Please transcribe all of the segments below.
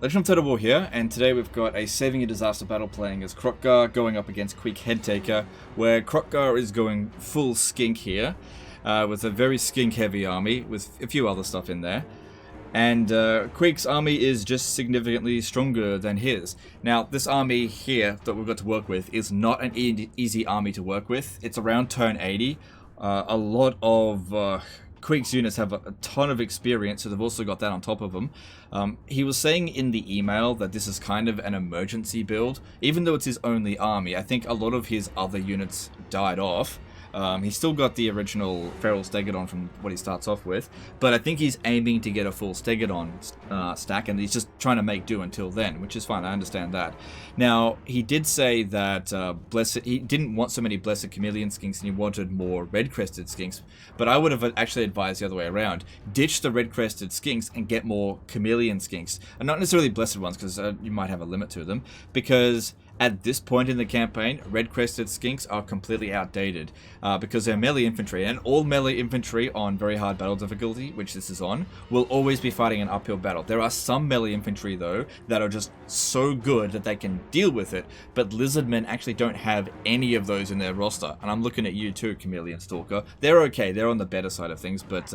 Legend of Total War here, and today we've got a Saving a Disaster battle playing as Kroq-gar going up against Quick Headtaker, where Kroq-gar is going full Skink here, with a very Skink heavy army, with a few other stuff in there. And Quick's army is just significantly stronger than his. Now, this army here that we've got to work with is not an easy army to work with. It's around turn 80. A lot of Quick's units have a ton of experience, so they've also got that on top of them. He was saying in the email that this is kind of an emergency build, even though it's his only army. I think a lot of his other units died off. He's still got the original Feral Stegodon from what he starts off with, but I think he's aiming to get a full Stegodon stack, and he's just trying to make do until then, which is fine, I understand that. Now, he did say that he didn't want so many Blessed Chameleon Skinks, and he wanted more Red-Crested Skinks, but I would have actually advised the other way around. Ditch the Red-Crested Skinks and get more Chameleon Skinks, and not necessarily Blessed ones, because you might have a limit to them, because at this point in the campaign, Red-Crested Skinks are completely outdated because they're melee infantry, and all melee infantry on very hard battle difficulty, which this is on, will always be fighting an uphill battle. There are some melee infantry, though, that are just so good that they can deal with it, but Lizardmen actually don't have any of those in their roster. And I'm looking at you too, Chameleon Stalker. They're okay, they're on the better side of things, but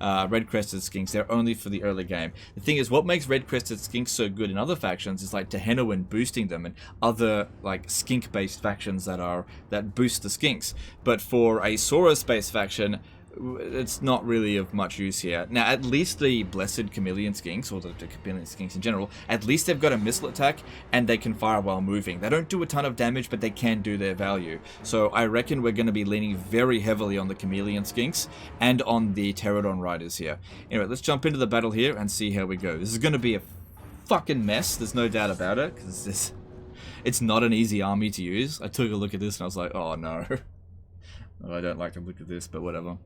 Red-Crested Skinks, they're only for the early game. The thing is, what makes Red-Crested Skinks so good in other factions is like Tehenoan boosting them, and other like skink-based factions that boost the skinks. But for a Saurus-based faction, it's not really of much use here. Now, at least the Blessed Chameleon Skinks, or the Chameleon Skinks in general, at least they've got a missile attack and they can fire while moving. They don't do a ton of damage, but they can do their value. So I reckon we're going to be leaning very heavily on the Chameleon Skinks and on the Pterodon Riders here. Anyway, let's jump into the battle here and see how we go. This is going to be a fucking mess, there's no doubt about it, because it's not an easy army to use. I took a look at this and I was like, oh no. Oh, I don't like to look at this, but whatever.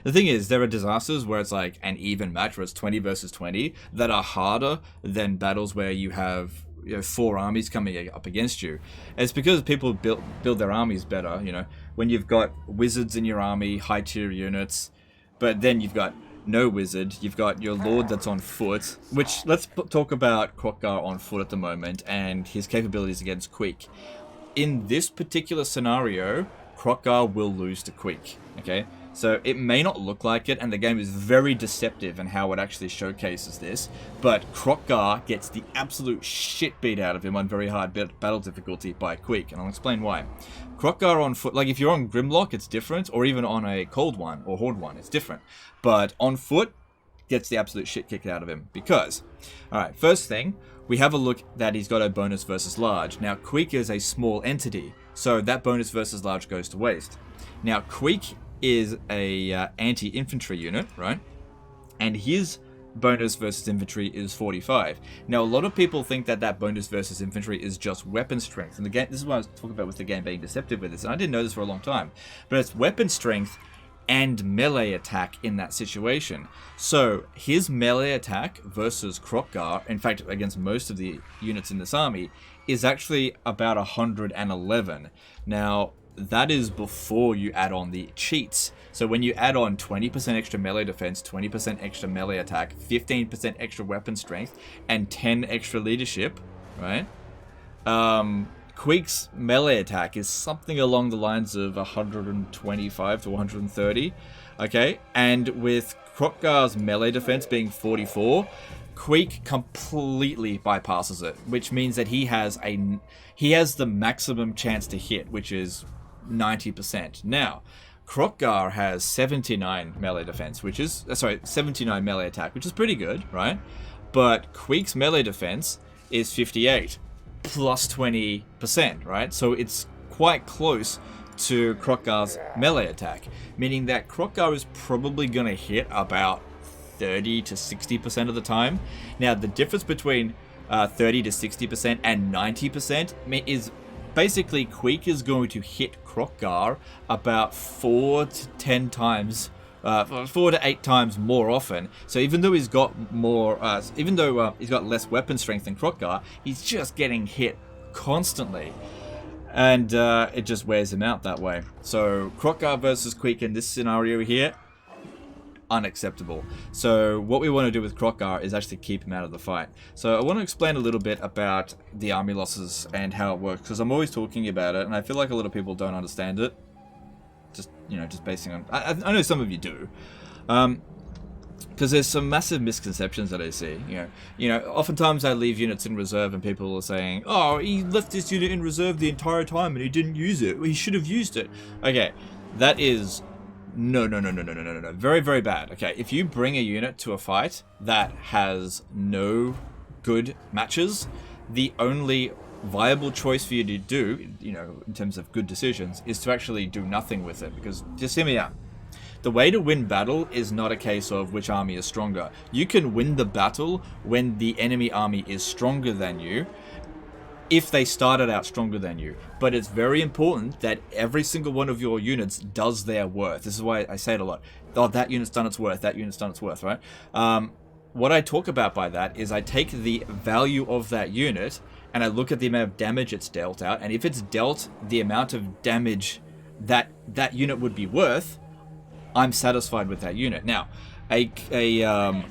The thing is, there are disasters where it's like an even match, where it's 20 versus 20, that are harder than battles where you have 4 armies coming up against you. And it's because people build their armies better, when you've got wizards in your army, high tier units, but then you've got no wizard, you've got your lord that's on foot, which, let's talk about Kroq-gar on foot at the moment, and his capabilities against Quick. In this particular scenario, Kroq-gar will lose to Quick, okay? So it may not look like it, and the game is very deceptive in how it actually showcases this, but Kroq-gar gets the absolute shit beat out of him on very hard battle difficulty by Quick, and I'll explain why. Kroq-gar on foot, like if you're on Grimlock, it's different, or even on a Cold one, or Horde one, it's different. But on foot, gets the absolute shit kicked out of him, because, alright, first thing, we have a look that he's got a bonus versus large. Now, Quick is a small entity, so that bonus versus large goes to waste. Now, Quick is a anti-infantry unit, right? And his bonus versus infantry is 45. Now, a lot of people think that bonus versus infantry is just weapon strength. And the game, this is what I was talking about with the game being deceptive with this. And I didn't know this for a long time. But it's weapon strength and melee attack in that situation. So his melee attack versus Kroq-gar, in fact, against most of the units in this army, is actually about 111. Now, that is before you add on the cheats. So when you add on 20% extra melee defense, 20% extra melee attack, 15% extra weapon strength, and 10 extra leadership, right? Quick's melee attack is something along the lines of 125 to 130, okay? And with Kroq-gar's melee defense being 44, Quick completely bypasses it, which means that he has the maximum chance to hit, which is 90%. Now, Kroq-gar has 79 melee defense, 79 melee attack, which is pretty good, right? But Quick's melee defense is 58 plus 20%, right? So it's quite close to Kroq-gar's melee attack, meaning that Kroq-gar is probably going to hit about 30 to 60% of the time. Now, the difference between 30 to 60% and 90% is basically Quick is going to hit Kroq-gar about 4 to 10 times, 4 to 8 times more often. So even though he's got more, he's got less weapon strength than Kroq-gar, he's just getting hit constantly. And it just wears him out that way. So Kroq-gar versus Quick in this scenario here, unacceptable. So what we want to do with Kroq-gar is actually keep him out of the fight. So I want to explain a little bit about the army losses and how it works, because I'm always talking about it, and I feel like a lot of people don't understand it. Just, you know, just basing on... I know some of you do. Because there's some massive misconceptions that I see. You know, oftentimes I leave units in reserve and people are saying, oh, he left this unit in reserve the entire time and he didn't use it. He should have used it. Okay, that is... No. Very, very bad. Okay, if you bring a unit to a fight that has no good matches, the only viable choice for you to do, you know, in terms of good decisions, is to actually do nothing with it. Because, just hear me out. The way to win battle is not a case of which army is stronger. You can win the battle when the enemy army is stronger than you, if they started out stronger than you. But it's very important that every single one of your units does their worth. This is why I say it a lot. Oh, that unit's done its worth, that unit's done its worth, right? What I talk about by that is I take the value of that unit and I look at the amount of damage it's dealt out, and if it's dealt the amount of damage that that unit would be worth, I'm satisfied with that unit. Now, a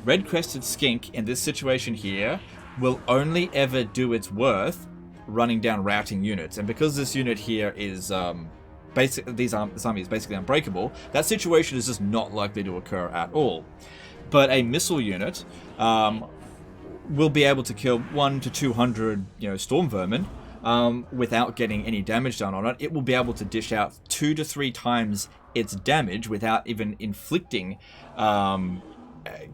red-crested skink in this situation here will only ever do its worth running down routing units, and because this unit here is this army is basically unbreakable, that situation is just not likely to occur at all. But a missile unit will be able to kill 100 to 200, you know, storm vermin without getting any damage done on it. It will be able to dish out 2 to 3 times its damage without even inflicting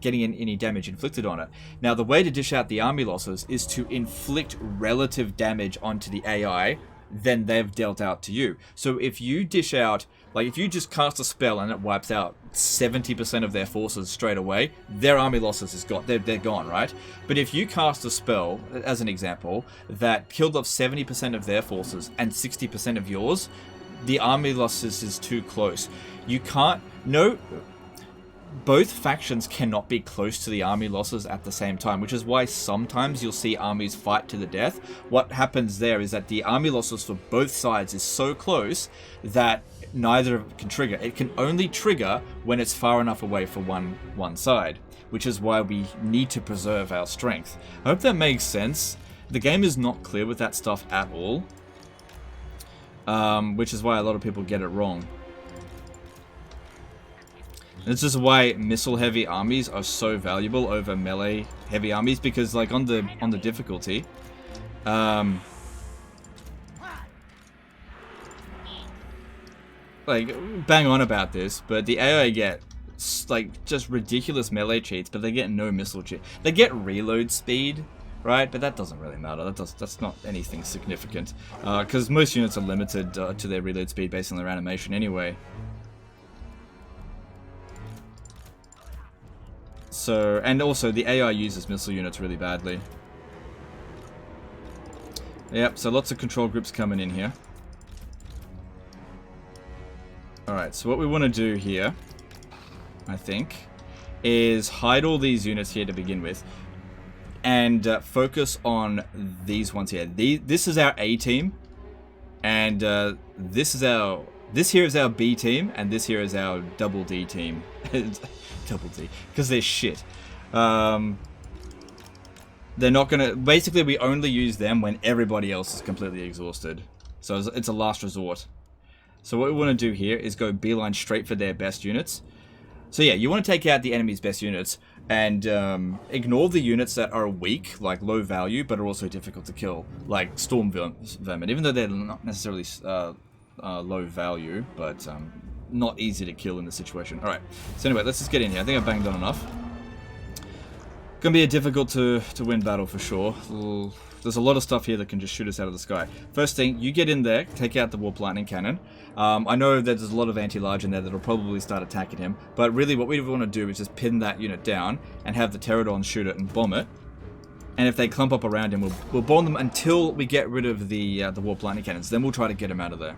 getting any damage inflicted on it. Now, the way to dish out the army losses is to inflict relative damage onto the AI than they've dealt out to you. So if you dish out, like if you just cast a spell and it wipes out 70% of their forces straight away, their army losses is gone. They're gone, right? But if you cast a spell, as an example, that killed off 70% of their forces and 60% of yours, the army losses is too close. You can't... Both factions cannot be close to the army losses at the same time, which is why sometimes you'll see armies fight to the death. What happens there is that the army losses for both sides is so close that neither of it can trigger. It can only trigger when it's far enough away for one side, which is why we need to preserve our strength. I hope that makes sense. The game is not clear with that stuff at all, which is why a lot of people get it wrong. This is why missile-heavy armies are so valuable over melee-heavy armies, because, like, on the difficulty, like, bang on about this, but the AI get, like, just ridiculous melee cheats, but they get no missile cheat. They get reload speed, right? But that doesn't really matter. That's not anything significant, because most units are limited to their reload speed based on their animation anyway. So, and also the AI uses missile units really badly. Yep, so lots of control groups coming in here. Alright, so what we want to do here, I think, is hide all these units here to begin with, and focus on these ones here. This is our A team, and this here is our B team, and this here is our double D team. Double D, because they're shit. They're not gonna... Basically, we only use them when everybody else is completely exhausted. So it's a last resort. So what we want to do here is go beeline straight for their best units. So yeah, you want to take out the enemy's best units and ignore the units that are weak, like low value, but are also difficult to kill, like storm vermin, even though they're not necessarily low value, but not easy to kill in this situation. Alright, so anyway, let's just get in here. I think I've banged on enough. Gonna be a difficult to win battle for sure. There's a lot of stuff here that can just shoot us out of the sky. First thing, you get in there, take out the warp lightning cannon. I know that there's a lot of anti-large in there that'll probably start attacking him, but really what we want to do is just pin that unit down and have the pterodons shoot it and bomb it. And if they clump up around him, we'll bomb them until we get rid of the warp lightning cannons. Then we'll try to get him out of there.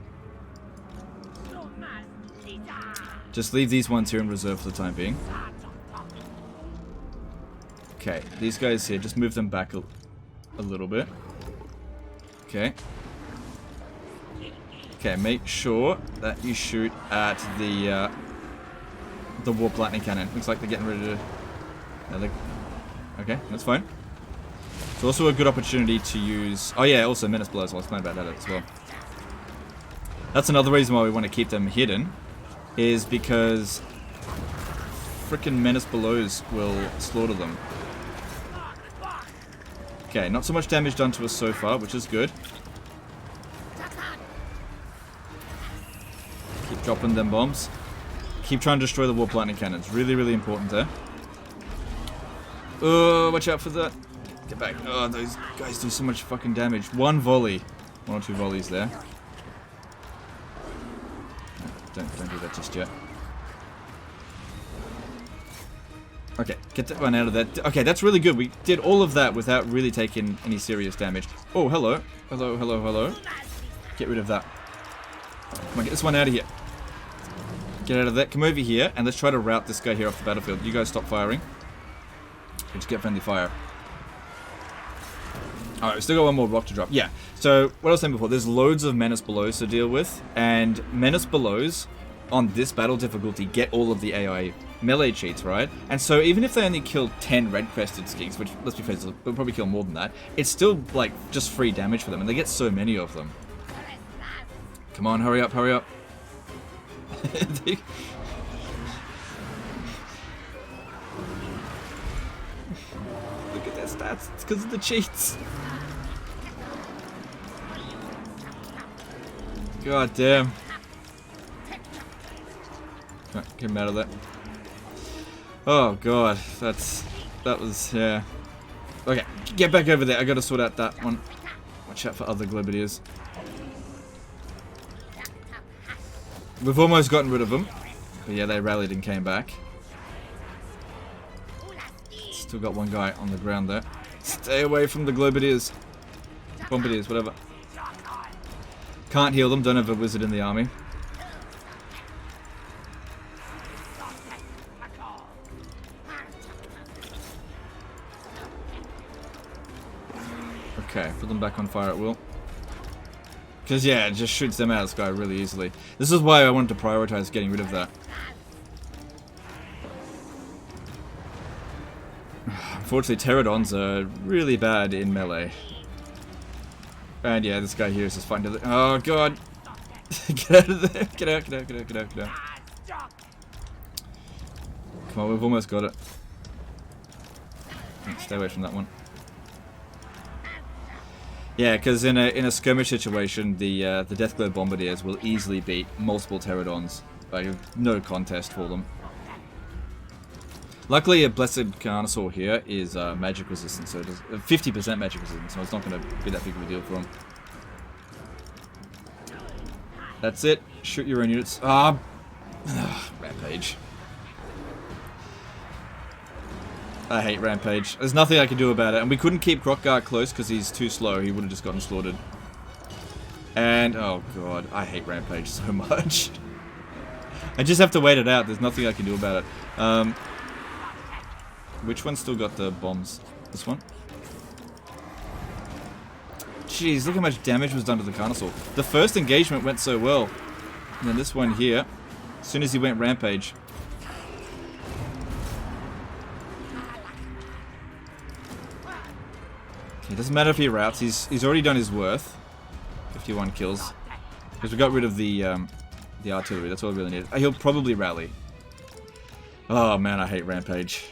Just leave these ones here in reserve for the time being. Okay, these guys here, just move them back a little bit. Okay. Okay, make sure that you shoot at the the warp lightning cannon. Looks like they're getting ready to... Okay, that's fine. It's also a good opportunity to use... Oh yeah, also menace blows. I'll explain about that as well. That's another reason why we want to keep them hidden, is because frickin' menace blows will slaughter them. Okay, not so much damage done to us so far, which is good. Keep dropping them bombs. Keep trying to destroy the warp lightning cannons. Really, really important there. Oh, watch out for that. Get back. Oh, those guys do so much fucking damage. One volley. One or two volleys there. Don't do that just yet. Okay, get that one out of that. Okay, that's really good. We did all of that without really taking any serious damage. Oh, hello. Hello, hello, hello. Get rid of that. Come on, get this one out of here. Get out of that. Come over here, and let's try to rout this guy here off the battlefield. You guys stop firing. Let's get friendly fire. Alright, we still got one more rock to drop. Yeah, so what I was saying before, there's loads of Menace Belows to deal with, and Menace Belows on this battle difficulty get all of the AI melee cheats, right? And so even if they only kill 10 red-crested skinks, which, let's be fair, they'll probably kill more than that, it's still, like, just free damage for them, and they get so many of them. Come on, hurry up, hurry up. Look at their stats, it's because of the cheats. God damn. Right, get him out of there. Oh god, that was, yeah. Okay, get back over there, I gotta sort out that one. Watch out for other globadiers. We've almost gotten rid of them. But yeah, they rallied and came back. Still got one guy on the ground there. Stay away from the globadiers. Bombardiers, whatever. Can't heal them, don't have a wizard in the army. Okay, put them back on fire at will. Because, yeah, it just shoots them out of the sky really easily. This is why I wanted to prioritize getting rid of that. Unfortunately, pterodons are really bad in melee. And yeah, this guy here is just fighting to the... Oh, God! Get out of there! Get out, get out, get out, get out, get out. Come on, we've almost got it. Stay away from that one. Yeah, because in a skirmish situation, the Deathglow Bombardiers will easily beat multiple pterodons. Like, no contest for them. Luckily, a Blessed Carnosaur here is magic resistant, so it is 50% magic resistant, so it's not going to be that big of a deal for him. That's it. Shoot your own units. Rampage. I hate Rampage. There's nothing I can do about it. And we couldn't keep Kroq-gar close because he's too slow. He would have just gotten slaughtered. And, oh god, I hate Rampage so much. I just have to wait it out. There's nothing I can do about it. Which one still got the bombs? This one? Jeez, look how much damage was done to the Carnosaur. The first engagement went so well. And then this one here, as soon as he went Rampage... It doesn't matter if he routs, he's already done his worth. 51 kills. Because we got rid of the artillery, that's all we really needed. He'll probably rally. Oh man, I hate Rampage.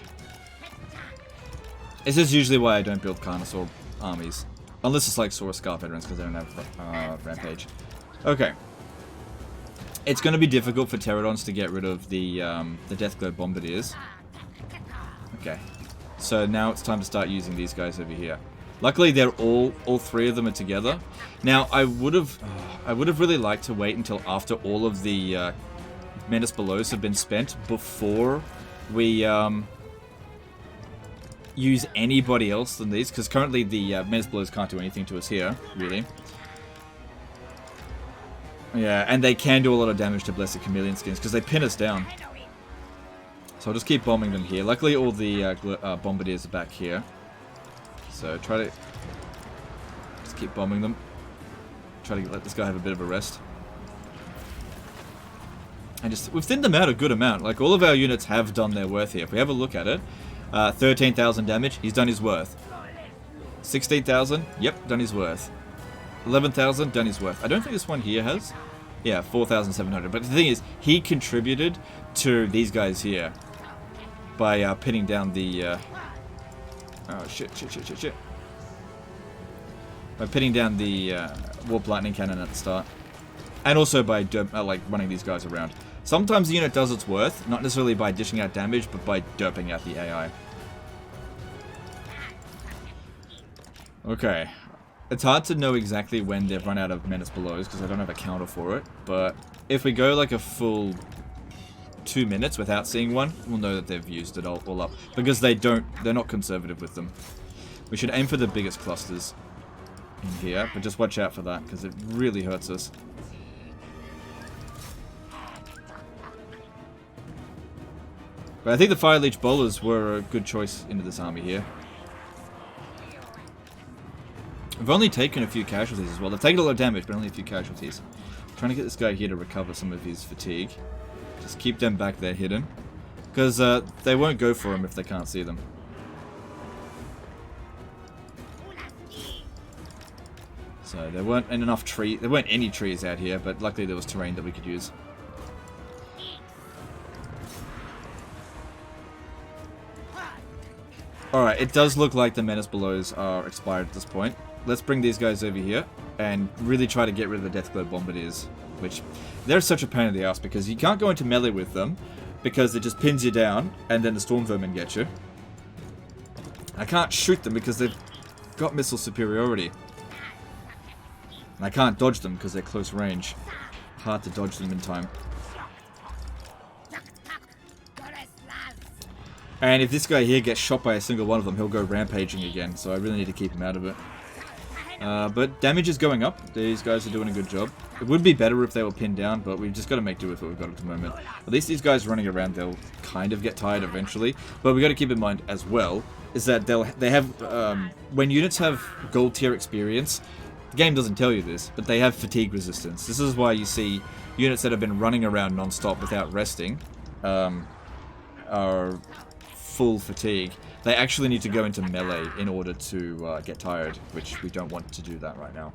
This is usually why I don't build Carnosaur armies. Unless it's like Saurus Scar veterans, because they don't have Rampage. Okay. It's going to be difficult for Pterodons to get rid of the Deathglow Bombardiers. Okay. So now it's time to start using these guys over here. Luckily, they're all three of them are together. Now, I would have really liked to wait until after all of the Menace Belows have been spent before we use anybody else than these, because currently the Menace Belows can't do anything to us here, really. Yeah, and they can do a lot of damage to Blessed Chameleon skins because they pin us down. So I'll just keep bombing them here. Luckily, all the Bombardiers are back here. So try to just keep bombing them. Try to let this guy have a bit of a rest. And just, we've thinned them out a good amount. Like, all of our units have done their worth here. If we have a look at it, 13,000 damage, he's done his worth. 16,000, yep, done his worth. 11,000, done his worth. I don't think this one here has. Yeah, 4,700. But the thing is, he contributed to these guys here by pinning down the... oh, shit. By pinning down the Warp Lightning Cannon at the start. And also by like running these guys around. Sometimes the unit does its worth, not necessarily by dishing out damage, but by derping out the AI. Okay. It's hard to know exactly when they've run out of Menace Belows, because I don't have a counter for it. But if we go like a full 2 minutes without seeing one, we'll know that they've used it all up. Because they're not conservative with them. We should aim for the biggest clusters in here, but just watch out for that, because it really hurts us. But I think the Fire Leech Bowlers were a good choice into this army here. We've only taken a few casualties as well. They've taken a lot of damage, but only a few casualties. I'm trying to get this guy here to recover some of his fatigue. Just keep them back there hidden. Because they won't go for him if they can't see them. So there weren't enough trees. There weren't any trees out here, but luckily there was terrain that we could use. Alright, it does look like the Menace Belows are expired at this point. Let's bring these guys over here and really try to get rid of the Deathglow Bombardiers. Which, they're such a pain in the ass because you can't go into melee with them because it just pins you down and then the Storm Vermin get you. I can't shoot them because they've got missile superiority. And I can't dodge them because they're close range. Hard to dodge them in time. And if this guy here gets shot by a single one of them, he'll go rampaging again. So I really need to keep him out of it. But damage is going up. These guys are doing a good job. It would be better if they were pinned down, but we've just got to make do with what we've got at the moment. At least these guys running around, they'll kind of get tired eventually. But we've got to keep in mind as well, is that they have, when units have gold tier experience, the game doesn't tell you this, but they have fatigue resistance. This is why you see units that have been running around non-stop without resting, are full fatigue. They actually need to go into melee in order to get tired, which we don't want to do that right now.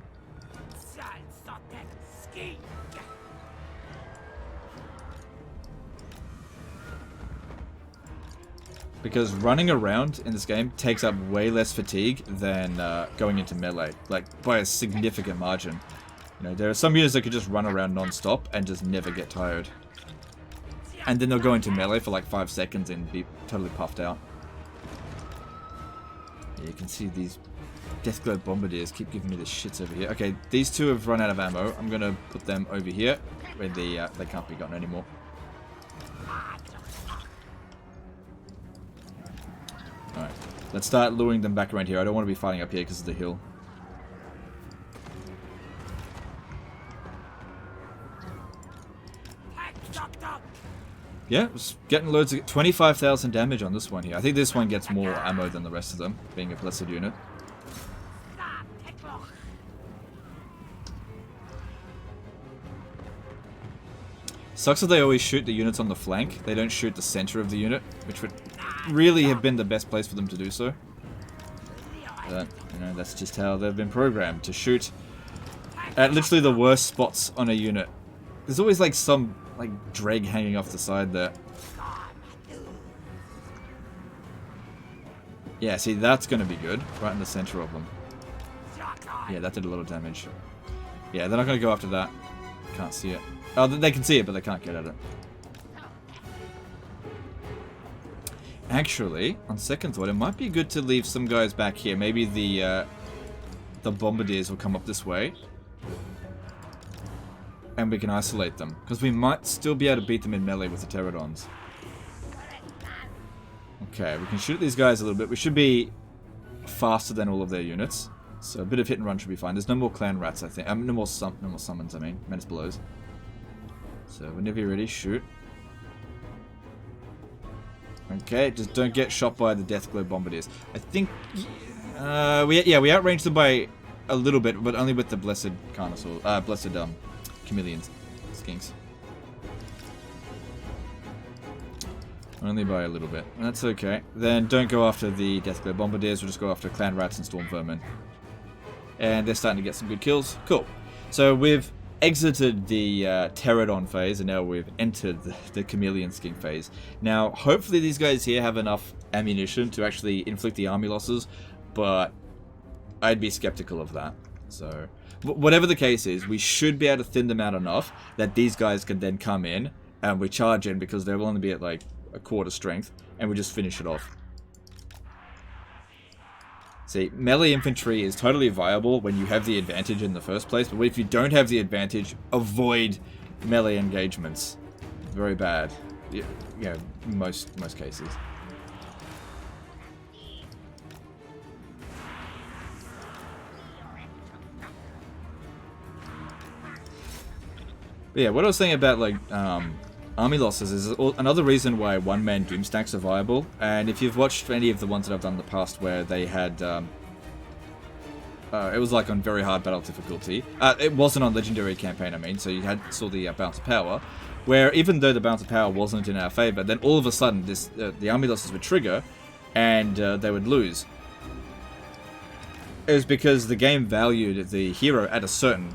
Because running around in this game takes up way less fatigue than going into melee, like by a significant margin. You know, there are some units that could just run around non-stop and just never get tired. And then they'll go into melee for like 5 seconds and be totally puffed out. Yeah, you can see these Deathglow Bombardiers keep giving me the shits over here. Okay, these two have run out of ammo. I'm gonna put them over here where they can't be gotten anymore. Alright, let's start luring them back around here. I don't want to be fighting up here because of the hill. Yeah, was getting loads of 25,000 damage on this one here. I think this one gets more ammo than the rest of them, being a blessed unit. Sucks that they always shoot the units on the flank. They don't shoot the center of the unit, which would really have been the best place for them to do so. But, you know, that's just how they've been programmed, to shoot at literally the worst spots on a unit. There's always like some dreg hanging off the side there. Yeah, see, that's going to be good. Right in the center of them. Yeah, that did a lot of damage. Yeah, they're not going to go after that. Can't see it. Oh, they can see it, but they can't get at it. Actually, on second thought, it might be good to leave some guys back here. Maybe the Bombardiers will come up this way. And we can isolate them. Because we might still be able to beat them in melee with the Pterodons. Okay, we can shoot these guys a little bit. We should be faster than all of their units. So a bit of hit and run should be fine. There's no more clan rats, I think. No more summons, I mean. Menace Belows. So whenever you're ready, shoot. Okay, just don't get shot by the Deathglow Bombardiers. I think... we outranged them by a little bit, but only with the Blessed Carnosaur... Chameleons. Skinks. Only by a little bit. That's okay. Then don't go after the Deathglare Bombardiers, we'll just go after Clan Rats and Storm Vermin. And they're starting to get some good kills. Cool. So we've exited the Pterodon phase, and now we've entered the Chameleon Skink phase. Now, hopefully these guys here have enough ammunition to actually inflict the army losses, but I'd be skeptical of that. So, whatever the case is, we should be able to thin them out enough that these guys can then come in, and we charge in because they'll only be at like a quarter strength, and we just finish it off. See, melee infantry is totally viable when you have the advantage in the first place, but if you don't have the advantage, avoid melee engagements. Very bad. Yeah, most cases. But yeah, what I was saying about like army losses is another reason why one-man doomstacks are viable. And if you've watched any of the ones that I've done in the past where they had, it was like on very hard battle difficulty. It wasn't on legendary campaign, I mean, so you saw the balance of power, where even though the balance of power wasn't in our favor, then all of a sudden the army losses would trigger, and they would lose. It was because the game valued the hero at a certain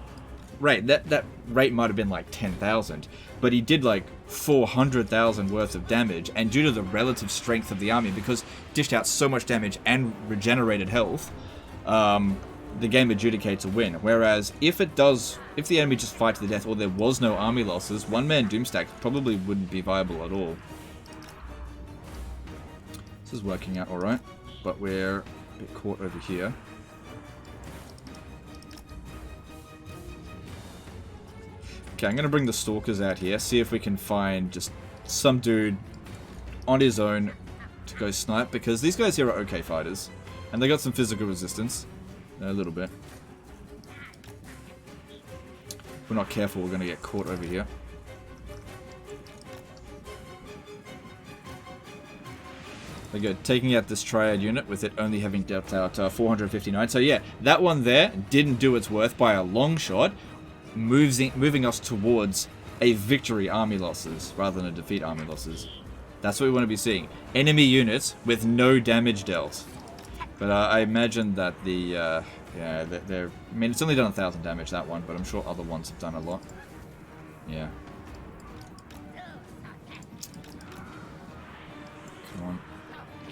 rate. That rate might have been like 10,000, but he did like 400,000 worth of damage, and due to the relative strength of the army, because dished out so much damage and regenerated health, the game adjudicates a win. Whereas if the enemy just fight to the death, or there was no army losses, one-man doomstack probably wouldn't be viable at all. This is working out alright, but we're a bit caught over here. Okay, I'm going to bring the Stalkers out here, see if we can find just some dude on his own to go snipe, because these guys here are okay fighters. And they got some physical resistance. A little bit. If we're not careful, we're going to get caught over here. There we go, taking out this Triad unit with it only having dealt out 459. So yeah, that one there didn't do its worth by a long shot. Moving us towards a victory army losses rather than a defeat army losses. That's what we want to be seeing. Enemy units with no damage dealt. But I imagine that I mean, it's only done 1,000 damage, that one, but I'm sure other ones have done a lot. Yeah. Come on.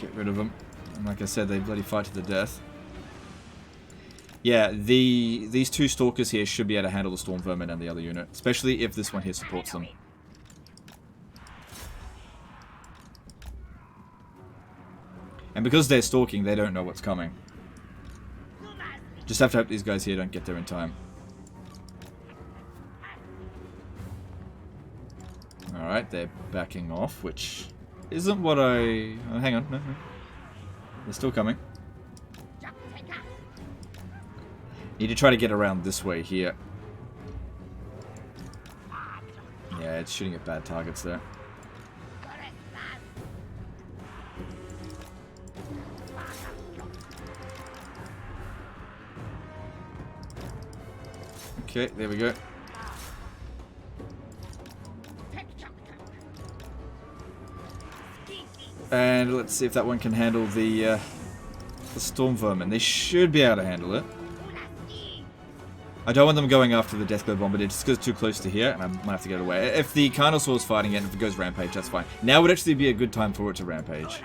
Get rid of them. And like I said, they bloody fight to the death. Yeah, these two Stalkers here should be able to handle the Storm Vermin and the other unit, especially if this one here supports them. And because they're stalking, they don't know what's coming. Just have to hope these guys here don't get there in time. Alright, they're backing off, which isn't what I... Oh, hang on, no. They're still coming. Need to try to get around this way here. Yeah, it's shooting at bad targets there. Okay, there we go. And let's see if that one can handle the Storm Vermin. They should be able to handle it. I don't want them going after the Deathglare Bombardier just because it's too close to here, and I might have to get away. If the Carnosaur's fighting it, and if it goes rampage, that's fine. Now would actually be a good time for it to rampage.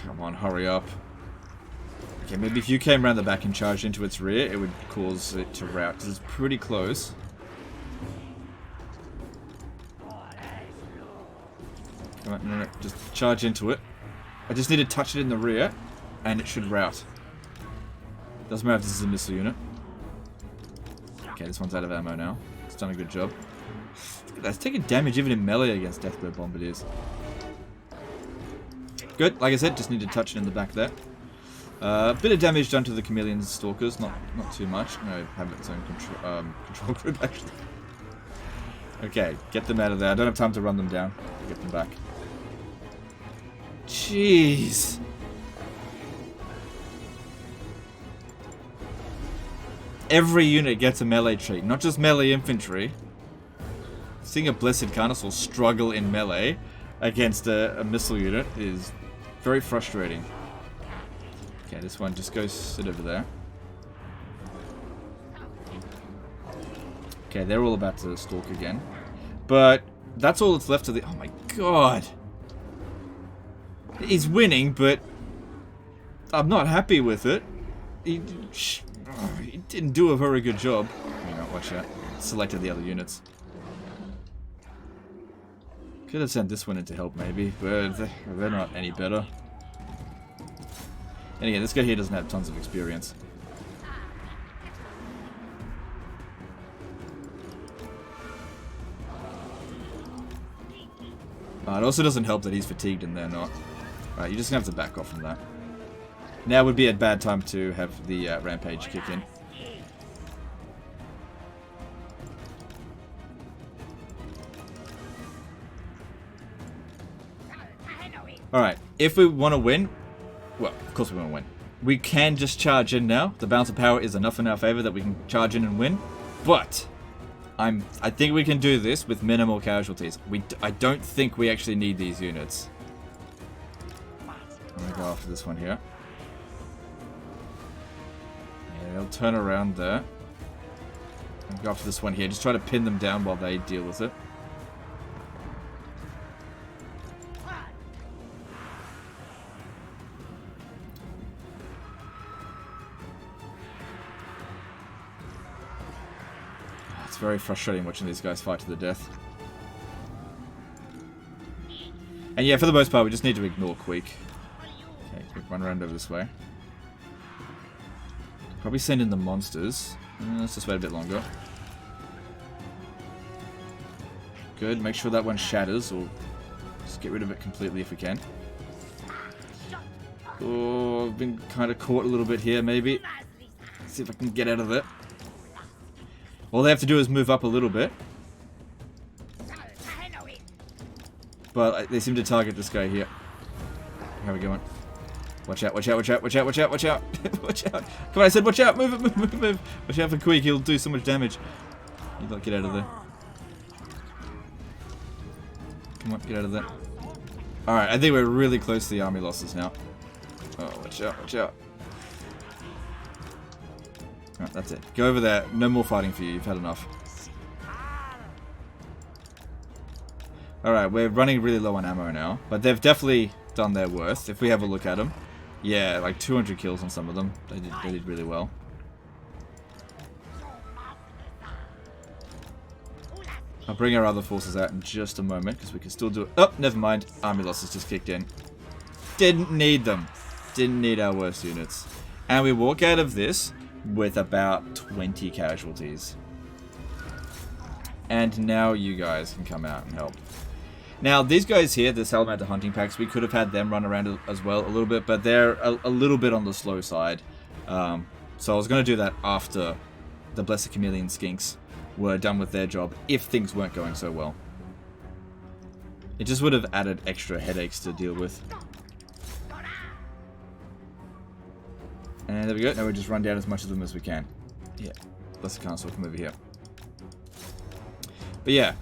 Come on, hurry up. Okay, maybe if you came around the back and charged into its rear, it would cause it to rout, because it's pretty close. No, just charge into it. I just need to touch it in the rear, and it should rout. Doesn't matter if this is a missile unit. Okay, this one's out of ammo now. It's done a good job. That's taking damage even in melee against Deathglare Bombardiers. Good, like I said, just need to touch it in the back there. A bit of damage done to the Chameleon Stalkers, not too much. No, have its own control group actually. Okay, get them out of there. I don't have time to run them down. Get them back. Jeez. Every unit gets a melee trait, not just melee infantry. Seeing a Blessed Carnosaur struggle in melee against a missile unit is very frustrating. Okay, this one just goes sit over there. Okay, they're all about to stalk again. But that's all that's left of the... Oh my god! He's winning, but I'm not happy with it. He didn't do a very good job. You know, watch out. Selected the other units. Could have sent this one in to help maybe, but they're not any better. And again, this guy here doesn't have tons of experience. It also doesn't help that he's fatigued and they're not. Alright, you're just going to have to back off from that. Now would be a bad time to have the rampage kick in. Alright, if we want to win, well, of course we want to win. We can just charge in now. The balance of power is enough in our favor that we can charge in and win. But I think we can do this with minimal casualties. I don't think we actually need these units. I'm going to go after this one here. Yeah, they'll turn around there. And go after this one here. Just try to pin them down while they deal with it. It's very frustrating watching these guys fight to the death. And yeah, for the most part, we just need to ignore Queek. Okay, quick run around over this way. Probably send in the monsters. Let's just wait a bit longer. Good, make sure that one shatters, or just get rid of it completely if we can. Oh, I've been kind of caught a little bit here, maybe. Let's see if I can get out of it. All they have to do is move up a little bit. But they seem to target this guy here. How are we going? Watch out, watch out, watch out, watch out, watch out, watch out. Watch out. Come on, I said watch out. Move it, move, move, move. Watch out for Queek, he'll do so much damage. You gotta get out of there. Come on, get out of there. Alright, I think we're really close to the army losses now. Oh, watch out, watch out. Alright, that's it. Go over there. No more fighting for you. You've had enough. Alright, we're running really low on ammo now. But they've definitely done their worst. If we have a look at them. Yeah, like 200 kills on some of them. They did really well. I'll bring our other forces out in just a moment. Because we can still do it. Oh, never mind. Army losses just kicked in. Didn't need them. Didn't need our worst units. And we walk out of this with about 20 casualties. And now you guys can come out and help. Now, these guys here, the Salamander hunting packs, we could have had them run around as well a little bit, but they're a little bit on the slow side. So I was going to do that after the Blessed Chameleon Skinks were done with their job, if things weren't going so well. It just would have added extra headaches to deal with. And there we go. Now we just run down as much of them as we can. Yeah. Blessed Carnosaur, come over here. But yeah.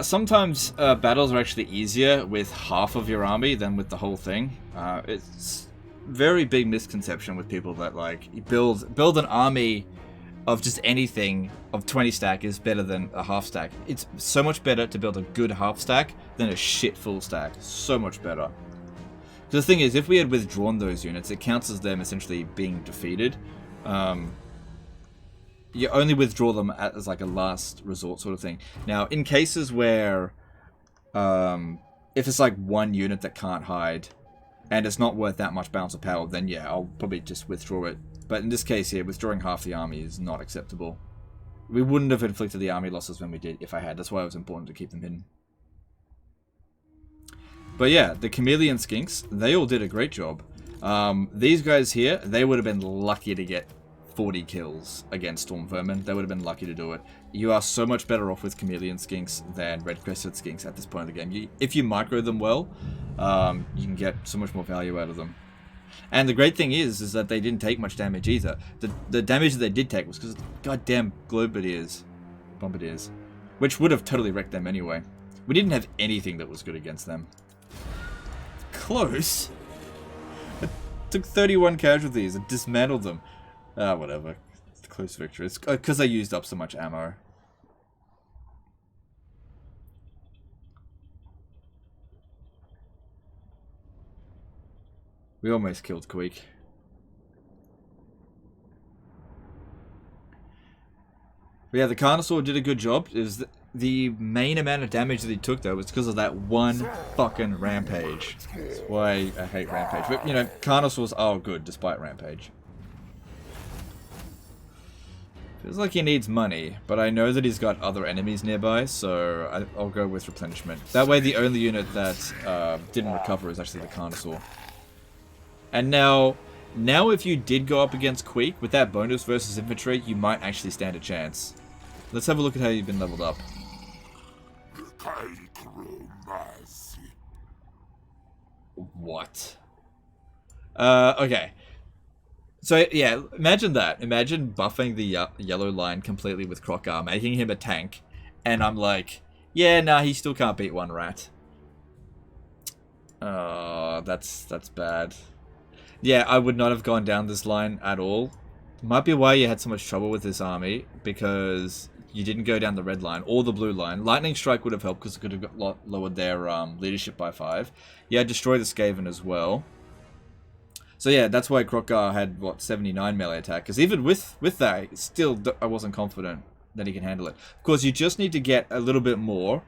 Sometimes battles are actually easier with half of your army than with the whole thing. It's very big misconception with people that like build an army of just anything of 20 stack is better than a half stack. It's so much better to build a good half stack than a shit full stack. So much better. The thing is, if we had withdrawn those units, it counts as them essentially being defeated. You only withdraw them as like a last resort sort of thing. Now, in cases where, if it's like one unit that can't hide, and it's not worth that much balance of power, then yeah, I'll probably just withdraw it. But in this case here, withdrawing half the army is not acceptable. We wouldn't have inflicted the army losses when we did if I had. That's why it was important to keep them hidden. But yeah, the Chameleon Skinks, they all did a great job. These guys here, they would have been lucky to get 40 kills against Storm Vermin. They would have been lucky to do it. You are so much better off with Chameleon Skinks than Red Crested Skinks at this point of the game. If you micro them well, you can get so much more value out of them. And the great thing is that they didn't take much damage either. The damage that they did take was because of the goddamn bombardiers, which would have totally wrecked them anyway. We didn't have anything that was good against them. Close? It took 31 casualties and dismantled them. Ah, whatever. It's a close victory. It's because I used up so much ammo. We almost killed Queek. But yeah, the Carnosaur did a good job. It was the main amount of damage that he took, though, was because of that one fucking Rampage. That's why I hate Rampage. But, you know, Carnosaurs are good despite Rampage. Feels like he needs money, but I know that he's got other enemies nearby, so I'll go with replenishment. That way the only unit that didn't recover is actually the Carnosaur. And now if you did go up against Queek, with that bonus versus infantry, you might actually stand a chance. Let's have a look at how you've been leveled up. What? Okay. So, yeah, imagine that. Imagine buffing the yellow line completely with Kroq-gar, making him a tank, and I'm like, yeah, nah, he still can't beat one rat. Oh, that's bad. Yeah, I would not have gone down this line at all. Might be why you had so much trouble with this army, because you didn't go down the red line or the blue line. Lightning Strike would have helped because it could have lowered their leadership by 5. Yeah, destroy the Skaven as well. So yeah, that's why Kroq-gar had, what, 79 melee attack. Because even with that, still I wasn't confident that he can handle it. Of course, you just need to get a little bit more,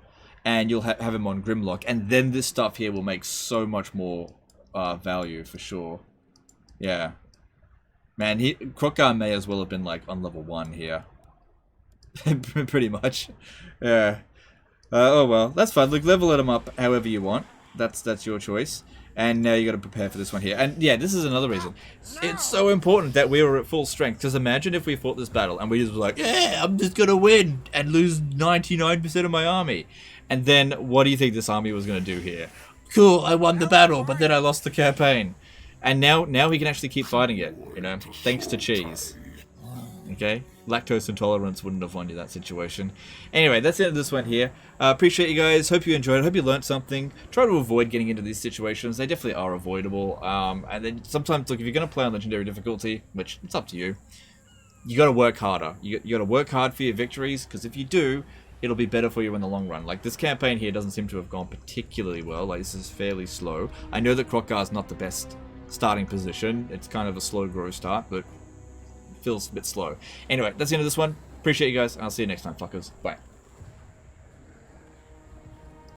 and you'll have him on Grimlock. And then this stuff here will make so much more value, for sure. Yeah. Man, Kroq-gar may as well have been, like, on level 1 here. Pretty much. Yeah. Oh well, that's fine. Look, level him up however you want. That's your choice. And now you got to prepare for this one here. And yeah, this is another reason. It's so important that we were at full strength. Because imagine if we fought this battle and we just were like, yeah, I'm just going to win and lose 99% of my army. And then what do you think this army was going to do here? Cool, I won the battle, but then I lost the campaign. And now we can actually keep fighting it, you know, thanks to cheese. Okay? Lactose intolerance wouldn't have won you that situation. Anyway, that's the end of this one here. Appreciate you guys. Hope you enjoyed it. Hope you learned something. Try to avoid getting into these situations. They definitely are avoidable. And then sometimes, look, if you're going to play on Legendary difficulty, which it's up to you, you got to work harder. You got to work hard for your victories, because if you do, it'll be better for you in the long run. Like, this campaign here doesn't seem to have gone particularly well. Like, this is fairly slow. I know that Kroq-gar is not the best starting position. It's kind of a slow grow start, but feels a bit slow. Anyway, that's the end of this one. Appreciate you guys. I'll see you next time, fuckers. Bye.